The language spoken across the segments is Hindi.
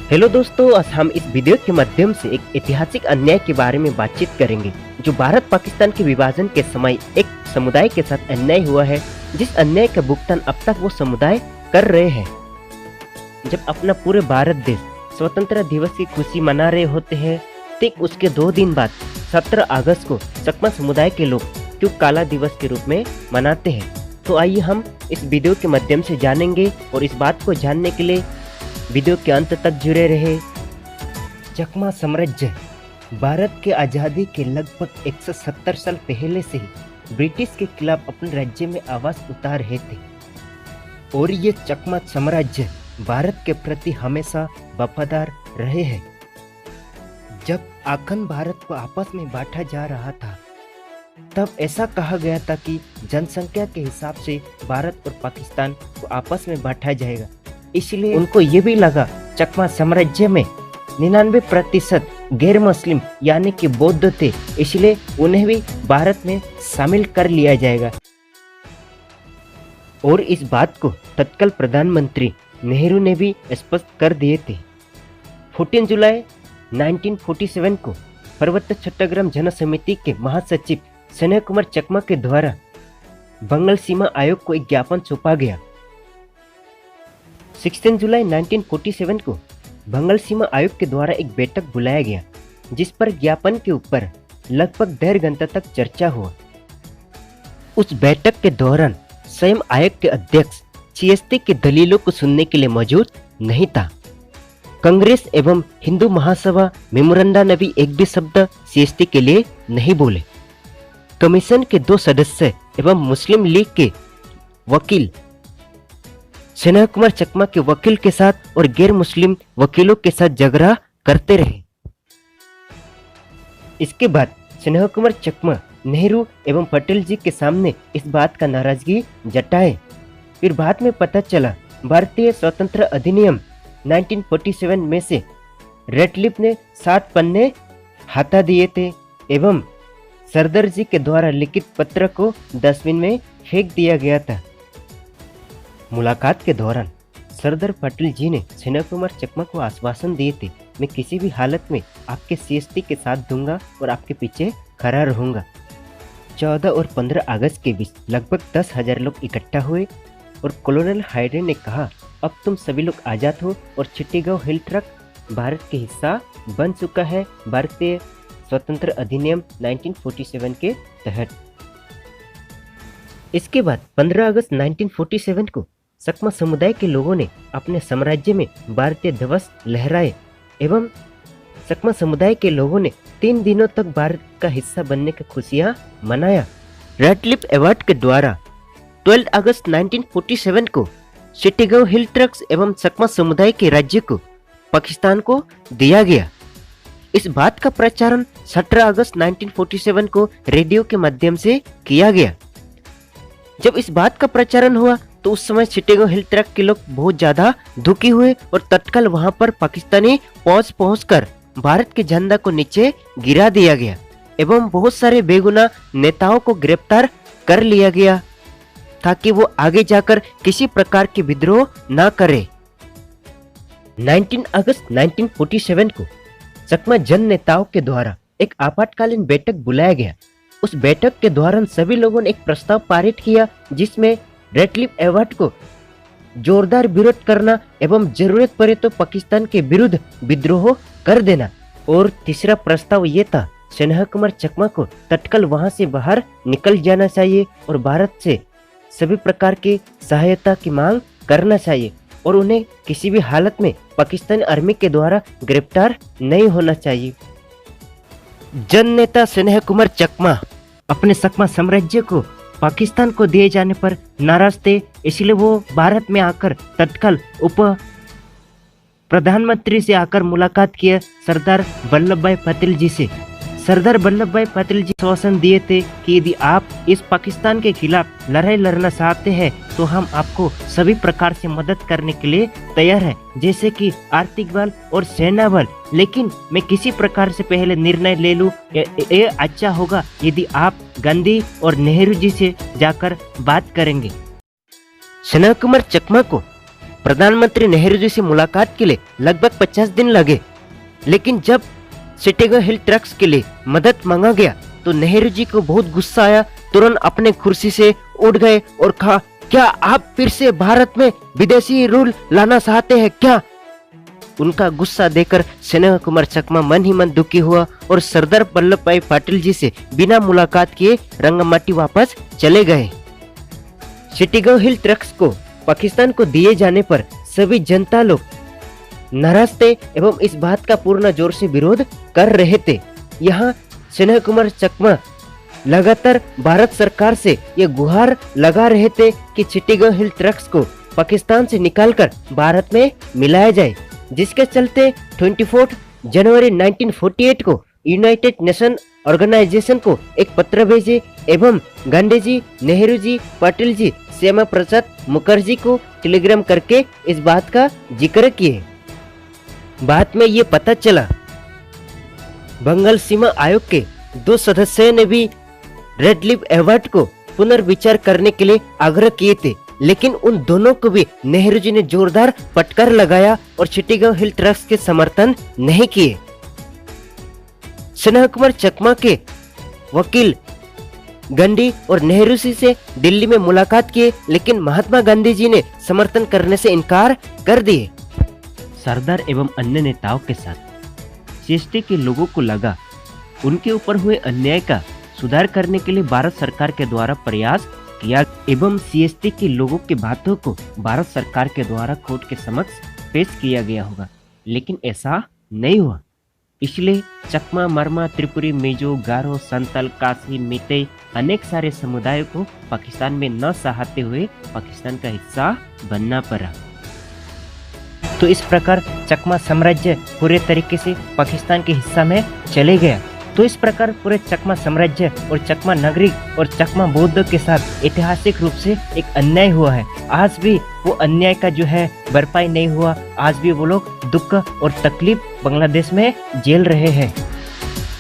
हेलो दोस्तों, आज हम इस वीडियो के माध्यम से एक ऐतिहासिक अन्याय के बारे में बातचीत करेंगे जो भारत पाकिस्तान के विभाजन के समय एक समुदाय के साथ अन्याय हुआ है, जिस अन्याय का भुगतान अब तक वो समुदाय कर रहे हैं। जब अपना पूरे भारत देश स्वतंत्रता दिवस की खुशी मना रहे होते हैं, ठीक उसके 2 दिन बाद 17 अगस्त को चकमा समुदाय के लोग क्यों काला दिवस के रूप में मनाते हैं, तो आइए हम इस वीडियो के माध्यम से जानेंगे। और इस बात को जानने के लिए वीडियो के अंत तक जुड़े रहे। चकमा साम्राज्य भारत के आज़ादी के लगभग 170 साल पहले से ही ब्रिटिश के खिलाफ अपने राज्य में आवाज उतार रहे थे और ये चकमा साम्राज्य भारत के प्रति हमेशा वफादार रहे हैं। जब अखंड भारत को आपस में बांटा जा रहा था, तब ऐसा कहा गया था कि जनसंख्या के हिसाब से भारत और पाकिस्तान को आपस में बांटा जाएगा। इसलिए उनको ये भी लगा चकमा साम्राज्य में 99% गैर मुस्लिम यानी कि बौद्ध थे, इसलिए उन्हें भी भारत में शामिल कर लिया जाएगा। और इस बात को तत्काल प्रधानमंत्री नेहरू ने भी स्पष्ट कर दिए थे। 14 जुलाई 1947 को पर्वत चट्टग्राम जन समिति के महासचिव स्नेह कुमार चकमा के द्वारा बंगाल सीमा आयोग को एक ज्ञापन सौंपा गया। 16 जुलाई 1947 को बंगाल सीमा आयोग के द्वारा एक बैठक बुलाया गया, जिस पर ज्ञापन के ऊपर लगभग 1.5 घंटा तक चर्चा हुआ। उस बैठक के दौरान स्वयं आयोग के अध्यक्ष सीएसटी के दलीलों को सुनने के लिए मौजूद नहीं था। कांग्रेस एवं हिंदू महासभा मेमोरेंडा ने भी एक भी शब्द सीएसटी के लिए नहीं बोले। कमीशन के 2 सदस्य एवं मुस्लिम लीग के वकील स्नेह कुमार चकमा के वकील के साथ और गैर मुस्लिम वकीलों के साथ झगड़ा करते रहे। इसके बाद स्नेह कुमार चकमा नेहरू एवं पटेल जी के सामने इस बात का नाराजगी जताए। फिर बाद में पता चला भारतीय स्वतंत्रता अधिनियम 1947 में से रेडक्लिफ ने 7 पन्ने हटा दिए थे एवं सरदार जी के द्वारा लिखित पत्र को डस्टबिन में फेंक दिया गया था। मुलाकात के दौरान सरदार पटेल जी ने स्नेह कुमार चकमा को आश्वासन दिए थे, मैं किसी भी हालत में आपके सीएसटी के साथ दूंगा और आपके पीछे खड़ा रहूंगा। 14 और 15 अगस्त के बीच लगभग 10,000 लोग इकट्ठा हुए और कॉलोनल हायडे ने कहा, अब तुम सभी लोग आजाद हो और चिट्टीगांव हिल ट्रक भारत के हिस्सा बन चुका है भारतीय स्वतंत्र अधिनियम 1947 के तहत। इसके बाद 15 अगस्त 1947 को चकमा समुदाय के लोगों ने अपने साम्राज्य में भारतीय ध्वज लहराए एवं चकमा समुदाय के लोगों ने 3 दिनों तक भारत का हिस्सा बनने की खुशियां मनाया। रेडक्लिफ अवार्ड के द्वारा 12 अगस्त 1947 को चिट्टीगांव हिल ट्रक्स एवं चकमा समुदाय के राज्य को पाकिस्तान को दिया गया। इस बात का प्रचारण 17 अगस्त 1947 को रेडियो के माध्यम से किया गया। जब इस बात का प्रचारण हुआ तो उस समय चिट्टीगांव हिल ट्रक के लोग बहुत ज्यादा दुखी हुए और तत्काल वहां पर पाकिस्तानी फौज पहुंचकर भारत के झंडा को नीचे गिरा दिया गया एवं बहुत सारे बेगुनाह नेताओं को गिरफ्तार कर लिया गया ताकि वो आगे जाकर किसी प्रकार के विद्रोह न करे। 19 अगस्त 1947 को चकमा जन नेताओं के द्वारा एक आपातकालीन बैठक बुलाया गया। उस बैठक के दौरान सभी लोगों ने एक प्रस्ताव पारित किया, जिसमें रेडक्लिफ अवार्ड को जोरदार विरोध करना एवं जरूरत पड़े तो पाकिस्तान के विरुद्ध विद्रोह कर देना। और तीसरा प्रस्ताव ये था, स्नेह कुमार चकमा को तत्काल वहां से बाहर निकल जाना चाहिए और भारत से सभी प्रकार की सहायता की मांग करना चाहिए और उन्हें किसी भी हालत में पाकिस्तानी आर्मी के द्वारा गिरफ्तार नहीं होना चाहिए। जन नेता स्नेह कुमार चकमा अपने चकमा साम्राज्य को पाकिस्तान को दिए जाने पर नाराज थे, इसलिए वो भारत में आकर तत्काल उप प्रधानमंत्री से आकर मुलाकात किया सरदार वल्लभ भाई पटेल जी से। सरदार वल्लभ भाई पटेल जी आश्वासन दिए थे कि यदि आप इस पाकिस्तान के खिलाफ लड़ाई लड़ना चाहते हैं तो हम आपको सभी प्रकार से मदद करने के लिए तैयार है, जैसे कि आर्थिक बल और सेना बल, लेकिन मैं किसी प्रकार से पहले निर्णय ले लूं, ये अच्छा होगा यदि आप गांधी और नेहरू जी से जाकर बात करेंगे। स्नेह कुमार चकमा को प्रधानमंत्री नेहरू जी से मुलाकात के लिए लगभग 50 दिन लगे, लेकिन जब चिटागोंग हिल ट्रक्स के लिए मदद मांगा गया तो नेहरू जी को बहुत गुस्सा आया। तुरंत अपने कुर्सी से उठ गए और कहा, क्या आप फिर से भारत में विदेशी रूल लाना चाहते हैं क्या? उनका गुस्सा देखकर स्नेह कुमार चकमा मन ही मन दुखी हुआ और सरदार वल्लभ भाई पटेल जी से बिना मुलाकात किए रंगमट्टी वापस चले गए। चिटागोंग हिल ट्रक्स को पाकिस्तान को दिए जाने पर सभी जनता लोग नाराज थे एवं इस बात का पूर्ण जोर से विरोध कर रहे थे। यहाँ स्नेह कुमार चकमा लगातार भारत सरकार से ये गुहार लगा रहे थे कि चिटागोंग हिल ट्रक्स को पाकिस्तान से निकालकर भारत में मिलाया जाए, जिसके चलते 24 जनवरी 1948 को यूनाइटेड नेशन ऑर्गेनाइजेशन को एक पत्र भेजे एवं गांधी जी, नेहरू जी, पटेल जी, श्यामा प्रसाद मुखर्जी को टेलीग्राम करके इस बात का जिक्र किए। बाद में ये पता चला बंगाल सीमा आयोग के 2 सदस्यों ने भी रेड लिप अवार्ड को पुनर्विचार करने के लिए आग्रह किए थे, लेकिन उन दोनों को भी नेहरू जी ने जोरदार फटकार लगाया और चिटागोंग हिल ट्रक्स के समर्थन नहीं किए। स्नेह कुमार चकमा के वकील गांधी और नेहरू जी से दिल्ली में मुलाकात किए, लेकिन महात्मा गांधी जी ने समर्थन करने से इनकार कर दिए। सरदार एवं अन्य नेताओं के साथ सीएसटी के लोगों को लगा उनके ऊपर हुए अन्याय का सुधार करने के लिए भारत सरकार के द्वारा प्रयास किया एवं सीएसटी के लोगों की बातों को भारत सरकार के द्वारा कोर्ट के समक्ष पेश किया गया होगा, लेकिन ऐसा नहीं हुआ। इसलिए चकमा, मरमा, त्रिपुरी, मिजो, गारो, संतल, काशी, मीतेई अनेक सारे समुदायों को पाकिस्तान में न चाहते हुए पाकिस्तान का हिस्सा बनना पड़ा। तो इस प्रकार चकमा साम्राज्य पूरे तरीके से पाकिस्तान के हिस्सा में चले गया। तो इस प्रकार पूरे चकमा साम्राज्य और चकमा नागरिक और चकमा बौद्ध के साथ ऐतिहासिक रूप से एक अन्याय हुआ है। आज भी वो अन्याय का जो है भरपाई नहीं हुआ। आज भी वो लोग दुख और तकलीफ बांग्लादेश में झेल रहे हैं।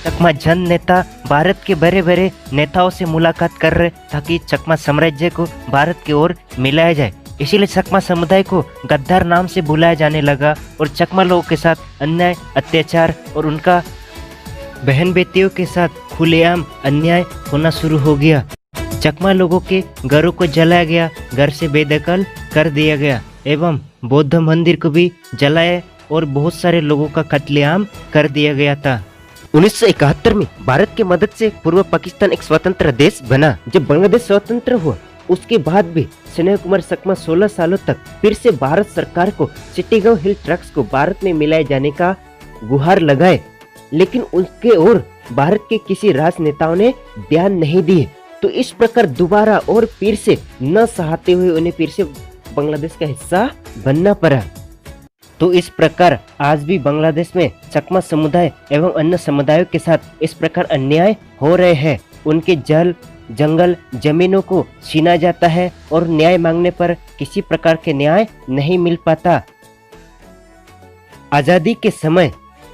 चकमा जन नेता भारत के बड़े बड़े नेताओं से मुलाकात कर रहे ताकि चकमा साम्राज्य को भारत की ओर मिलाया जाए। इसीलिए चकमा समुदाय को गद्दार नाम से बुलाया जाने लगा और चकमा लोगों के साथ अन्याय, अत्याचार और उनका बहन बेटियों के साथ खुलेआम अन्याय होना शुरू हो गया। चकमा लोगों के घरों को जलाया गया, घर से बेदखल कर दिया गया एवं बौद्ध मंदिर को भी जलाया और बहुत सारे लोगों का कत्लेआम कर दिया गया था। 1971 में भारत की मदद से पूर्व पाकिस्तान एक स्वतंत्र देश बना। जब बांग्लादेश स्वतंत्र हुआ उसके बाद भी स्नेह कुमार चकमा 16 सालों तक फिर से भारत सरकार को चिटागोंग हिल ट्रक्स को भारत में मिलाए जाने का गुहार लगाए, लेकिन उसके ओर भारत के किसी राजनेताओं ने ध्यान नहीं दिए। तो इस प्रकार दोबारा और फिर से न चाहते हुए उन्हें फिर से बांग्लादेश का हिस्सा बनना पड़ा। तो इस प्रकार आज भी बांग्लादेश में चकमा समुदाय एवं अन्य समुदायों के साथ इस प्रकार अन्याय हो रहे हैं। उनके जल, जंगल, जमीनों को छीना जाता है और न्याय मांगने पर किसी प्रकार के न्याय नहीं मिल पाता। आजादी के समय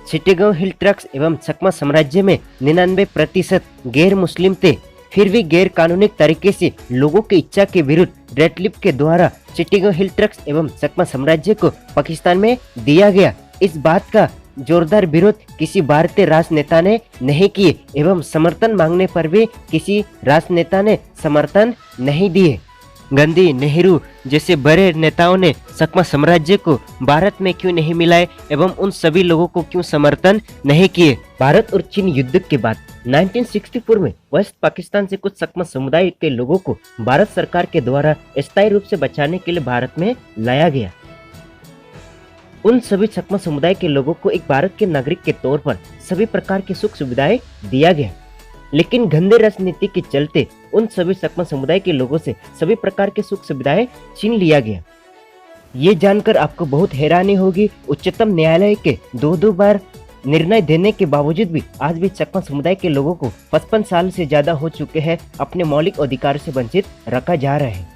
चिटागोंग हिल ट्रक्स एवं चकमा साम्राज्य में 99% गैर मुस्लिम थे। फिर भी गैर कानूनी तरीके से लोगों की इच्छा के विरुद्ध रेड लिप के द्वारा चिटागोंग हिल ट्रक्स एवं चकमा साम्राज्य को पाकिस्तान में दिया गया। इस बात का जोरदार विरोध किसी भारतीय राजनेता ने नहीं किए एवं समर्थन मांगने पर भी किसी राजनेता ने समर्थन नहीं दिए। गांधी, नेहरू जैसे बड़े नेताओं ने चकमा साम्राज्य को भारत में क्यों नहीं मिलाए एवं उन सभी लोगों को क्यों समर्थन नहीं किए? भारत और चीन युद्ध के बाद 1964 में वेस्ट पाकिस्तान से कुछ चकमा समुदाय के लोगों को भारत सरकार के द्वारा स्थायी रूप से बचाने के लिए भारत में लाया गया। उन सभी चकमा समुदाय के लोगों को एक भारत के नागरिक के तौर पर सभी प्रकार की सुख सुविधाएं दिया गया, लेकिन गंदे राजनीति के चलते उन सभी चकमा समुदाय के लोगों से सभी प्रकार के सुख सुविधाएं छीन लिया गया। ये जानकर आपको बहुत हैरानी होगी, उच्चतम न्यायालय के दो बार निर्णय देने के बावजूद भी आज भी चकमा समुदाय के लोगों को 55 साल से ज्यादा हो चुके हैं अपने मौलिक अधिकार से वंचित रखा जा रहा है।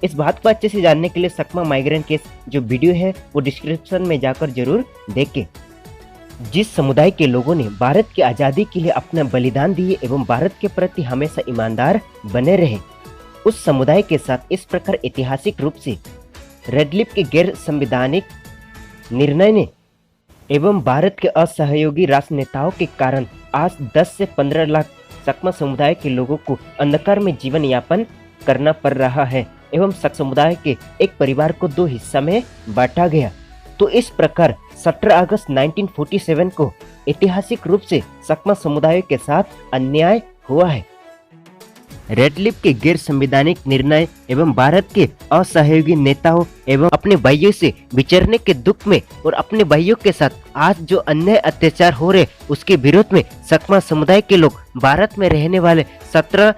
इस बात को अच्छे से जानने के लिए चकमा माइग्रेंट केस जो वीडियो है वो डिस्क्रिप्शन में जाकर जरूर देखें। जिस समुदाय के लोगों ने भारत की आज़ादी के लिए अपना बलिदान दिए एवं भारत के प्रति हमेशा ईमानदार बने रहे, उस समुदाय के साथ इस प्रकार ऐतिहासिक रूप से रेडक्लिफ के गैर संवैधानिक निर्णय ने एवं भारत के असहयोगी राजनेताओं के कारण आज 10 से 15 लाख सकमा समुदाय के लोगों को अंधकार में जीवन यापन करना पड़ रहा है एवं सकमा समुदाय के एक परिवार को दो हिस्सा में बांटा गया। तो इस प्रकार 17 अगस्त 1947 को ऐतिहासिक रूप से सकमा समुदाय के साथ अन्याय हुआ है। रेडक्लिफ के गैर संवैधानिक निर्णय एवं भारत के असहयोगी नेताओं एवं अपने भाइयों से विचरने के दुख में और अपने भाइयों के साथ आज जो अन्याय अत्याचार हो रहे उसके विरोध में सकमा समुदाय के लोग भारत में रहने वाले 17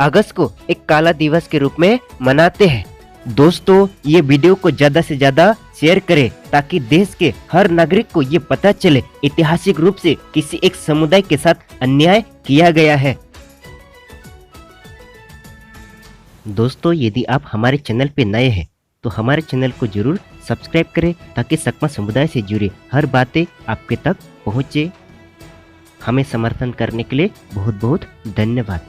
अगस्त को एक काला दिवस के रूप में मनाते हैं। दोस्तों, ये वीडियो को ज्यादा से ज्यादा शेयर करें ताकि देश के हर नागरिक को ये पता चले ऐतिहासिक रूप से किसी एक समुदाय के साथ अन्याय किया गया है। दोस्तों, यदि आप हमारे चैनल पे नए हैं तो हमारे चैनल को जरूर सब्सक्राइब करें ताकि सकमा समुदाय से जुड़ी हर बातें आपके तक पहुंचे। हमें समर्थन करने के लिए बहुत बहुत धन्यवाद।